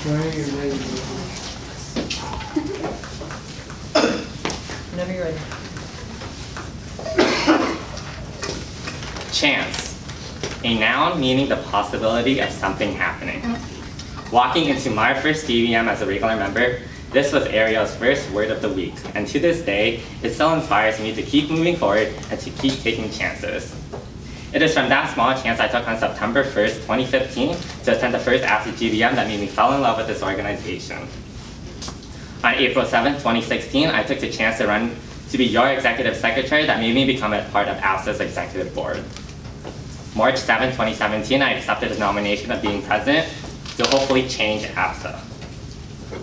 Whenever you're ready. Chance, a noun meaning the possibility of something happening. Walking into my first GBM as a regular member, this was Ariel's first word of the week, and to this day, it still inspires me to keep moving forward and to keep taking chances. It is from that small chance I took on September 1st, 2015 to attend the first APSA GBM that made me fall in love with this organization. On April 7th, 2016, I took the chance to run to be your executive secretary that made me become a part of APSA's executive board. March 7, 2017, I accepted the nomination of being president to hopefully change APSA.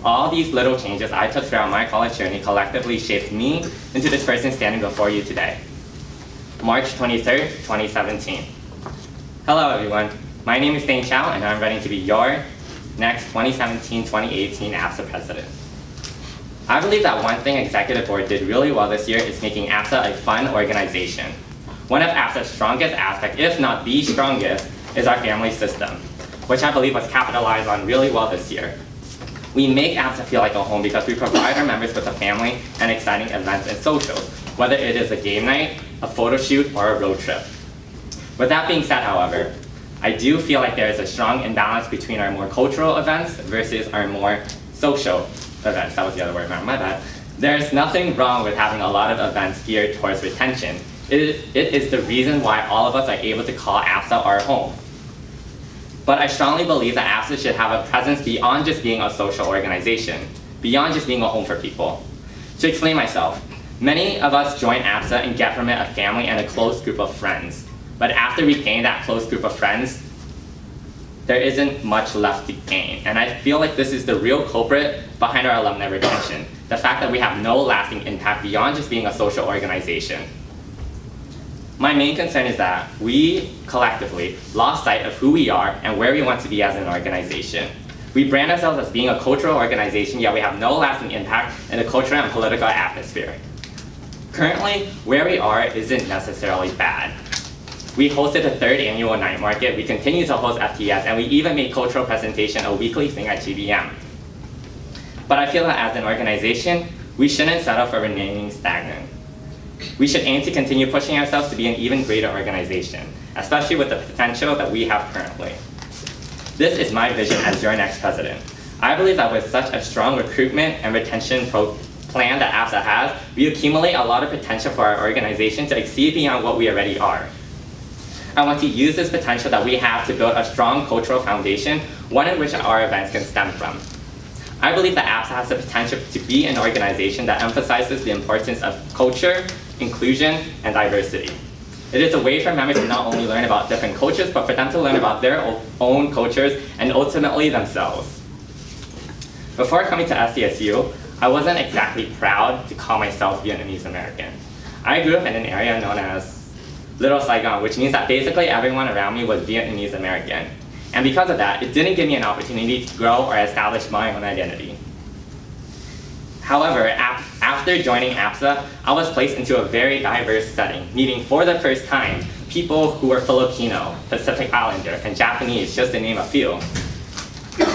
All these little changes I took throughout my college journey collectively shaped me into this person standing before you today. March 23rd, 2017. Hello everyone, my name is D.Chau and I'm ready to be your next 2017-2018 APSA president. I believe that one thing Executive Board did really well this year is making APSA a fun organization. One of APSA's strongest aspects, if not the strongest, is our family system, which I believe was capitalized on really well this year. We make APSA feel like a home because we provide our members with a family and exciting events and socials, whether it is a game night, a photo shoot, or a road trip. With that being said, however, I do feel like there is a strong imbalance between our more cultural events versus our more social events. That was the other word, my bad. There's nothing wrong with having a lot of events geared towards retention. It is the reason why all of us are able to call APSA our home. But I strongly believe that APSA should have a presence beyond just being a social organization, beyond just being a home for people. To explain myself, many of us join APSA and get from it a family and a close group of friends. But after we gain that close group of friends, there isn't much left to gain. And I feel like this is the real culprit behind our alumni retention, the fact that we have no lasting impact beyond just being a social organization. My main concern is that we collectively lost sight of who we are and where we want to be as an organization. We brand ourselves as being a cultural organization, yet we have no lasting impact in the cultural and political atmosphere. Currently, where we are isn't necessarily bad. We hosted the 3rd annual night market, we continue to host FTS, and we even made cultural presentation a weekly thing at GBM. But I feel that as an organization, we shouldn't settle for remaining stagnant. We should aim to continue pushing ourselves to be an even greater organization, especially with the potential that we have currently. This is my vision as your next president. I believe that with such a strong recruitment and retention plan that APSA has, we accumulate a lot of potential for our organization to exceed beyond what we already are. I want to use this potential that we have to build a strong cultural foundation, one in which our events can stem from. I believe that APSA has the potential to be an organization that emphasizes the importance of culture, inclusion, and diversity. It is a way for members to not only learn about different cultures, but for them to learn about their own cultures and ultimately themselves. Before coming to SDSU, I wasn't exactly proud to call myself Vietnamese American. I grew up in an area known as Little Saigon, which means that basically everyone around me was Vietnamese American. And because of that, it didn't give me an opportunity to grow or establish my own identity. However, after joining APSA, I was placed into a very diverse setting, meeting for the first time people who were Filipino, Pacific Islander, and Japanese, just to name a few.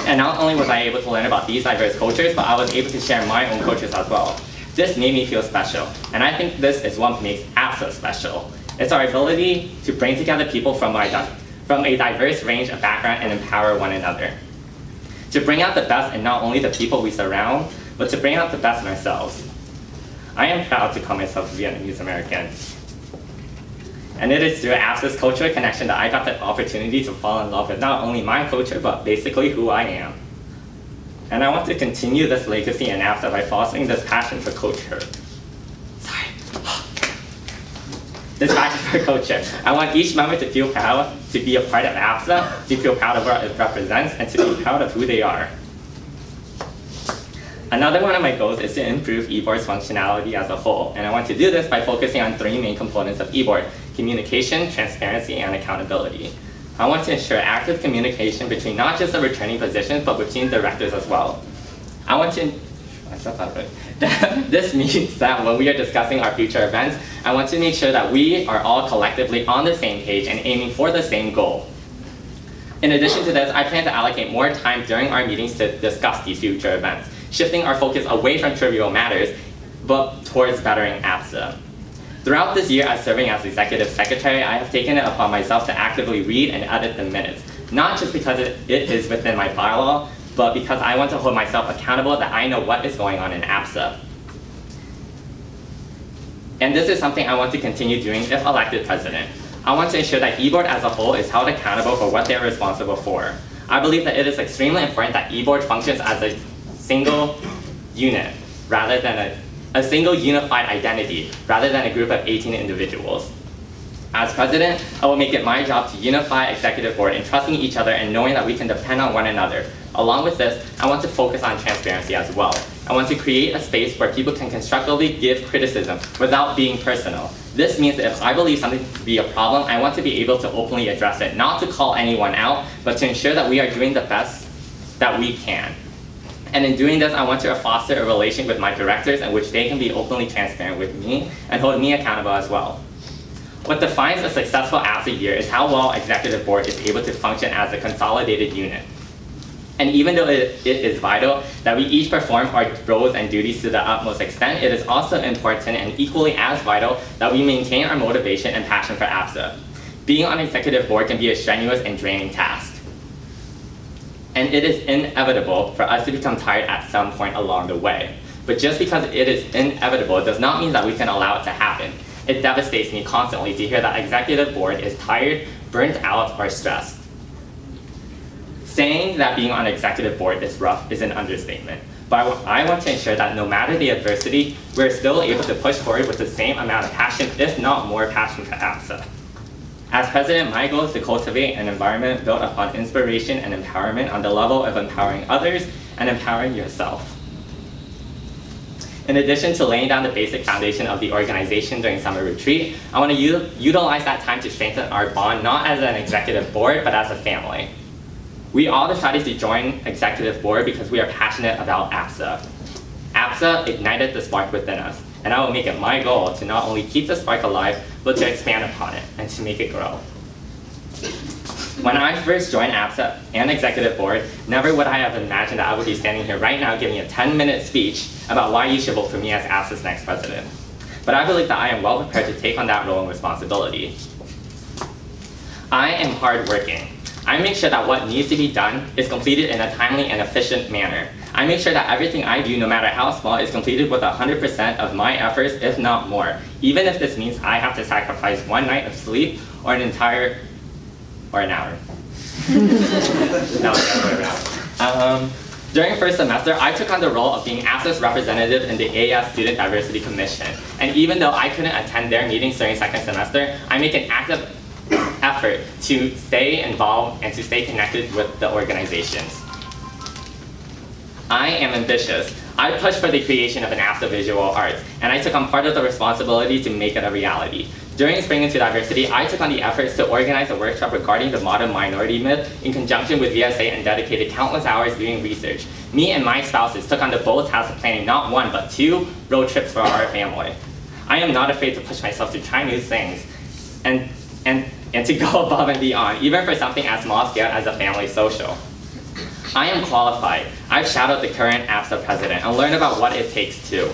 And not only was I able to learn about these diverse cultures, but I was able to share my own cultures as well. This made me feel special, and I think this is what makes APSA special. It's our ability to bring together people from a diverse range of background and empower one another. To bring out the best in not only the people we surround, but to bring out the best in ourselves. I am proud to call myself Vietnamese American. And it is through APSA's cultural connection that I got the opportunity to fall in love with not only my culture, but basically who I am. And I want to continue this legacy in APSA by fostering this passion for culture. This passion for culture. I want each member to feel proud to be a part of APSA, to feel proud of what it represents, and to be proud of who they are. Another one of my goals is to improve eBoard's functionality as a whole, and I want to do this by focusing on 3 main components of eBoard: communication, transparency, and accountability. I want to ensure active communication between not just the returning positions, but between directors as well. I want to This means that when we are discussing our future events, I want to make sure that we are all collectively on the same page and aiming for the same goal. In addition to this, I plan to allocate more time during our meetings to discuss these future events, shifting our focus away from trivial matters, but towards bettering APSA. Throughout this year as serving as Executive Secretary, I have taken it upon myself to actively read and edit the minutes, not just because it is within my bylaw, but because I want to hold myself accountable that I know what is going on in APSA. And this is something I want to continue doing if elected president. I want to ensure that eBoard as a whole is held accountable for what they are responsible for. I believe that it is extremely important that eBoard functions as a single unit, rather than a single unified identity, rather than a group of 18 individuals. As president, I will make it my job to unify executive board in trusting each other and knowing that we can depend on one another. Along with this, I want to focus on transparency as well. I want to create a space where people can constructively give criticism without being personal. This means that if I believe something to be a problem, I want to be able to openly address it, not to call anyone out, but to ensure that we are doing the best that we can. And in doing this, I want to foster a relation with my directors in which they can be openly transparent with me and hold me accountable as well. What defines a successful APSA year is how well executive board is able to function as a consolidated unit. And even though it is vital that we each perform our roles and duties to the utmost extent, it is also important and equally as vital that we maintain our motivation and passion for APSA. Being on executive board can be a strenuous and draining task. And it is inevitable for us to become tired at some point along the way. But just because it is inevitable does not mean that we can allow it to happen. It devastates me constantly to hear that executive board is tired, burnt out, or stressed. Saying that being on executive board is rough is an understatement, but I want to ensure that no matter the adversity, we're still able to push forward with the same amount of passion, if not more passion for APSA. As president, my goal is to cultivate an environment built upon inspiration and empowerment on the level of empowering others and empowering yourself. In addition to laying down the basic foundation of the organization during summer retreat, I want to utilize that time to strengthen our bond, not as an executive board, but as a family. We all decided to join executive board because we are passionate about APSA. APSA ignited the spark within us, and I will make it my goal to not only keep the spark alive, but to expand upon it and to make it grow. When I first joined APSA and executive board, never would I have imagined that I would be standing here right now giving a 10-minute speech about why you should vote for me as APSA's next president. But I believe that I am well prepared to take on that role and responsibility. I am hardworking. I make sure that what needs to be done is completed in a timely and efficient manner. I make sure that everything I do, no matter how small, is completed with 100% of my efforts, if not more, even if this means I have to sacrifice one night of sleep or an hour. No, the other way around. During first semester, I took on the role of being APSA's representative in the AS Student Diversity Commission. And even though I couldn't attend their meetings during second semester, I make an active effort to stay involved and to stay connected with the organizations. I am ambitious. I pushed for the creation of an APSA Visual Arts, and I took on part of the responsibility to make it a reality. During Spring into Diversity, I took on the efforts to organize a workshop regarding the modern minority myth in conjunction with VSA and dedicated countless hours doing research. Me and my spouses took on the bold task of planning not one, but 2 road trips for our family. I am not afraid to push myself to try new things and to go above and beyond, even for something as small scale as a family social. I am qualified. I've shadowed the current APSA president and learned about what it takes to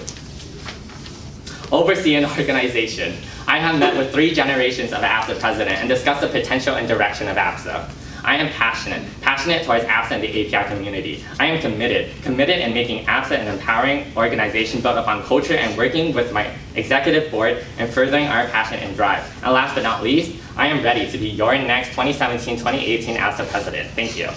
oversee an organization. I have met with 3 generations of APSA president and discussed the potential and direction of APSA. I am passionate towards APSA and the API community. I am committed in making APSA an empowering organization built upon culture and working with my executive board and furthering our passion and drive. And last but not least, I am ready to be your next 2017-2018 APSA president. Thank you.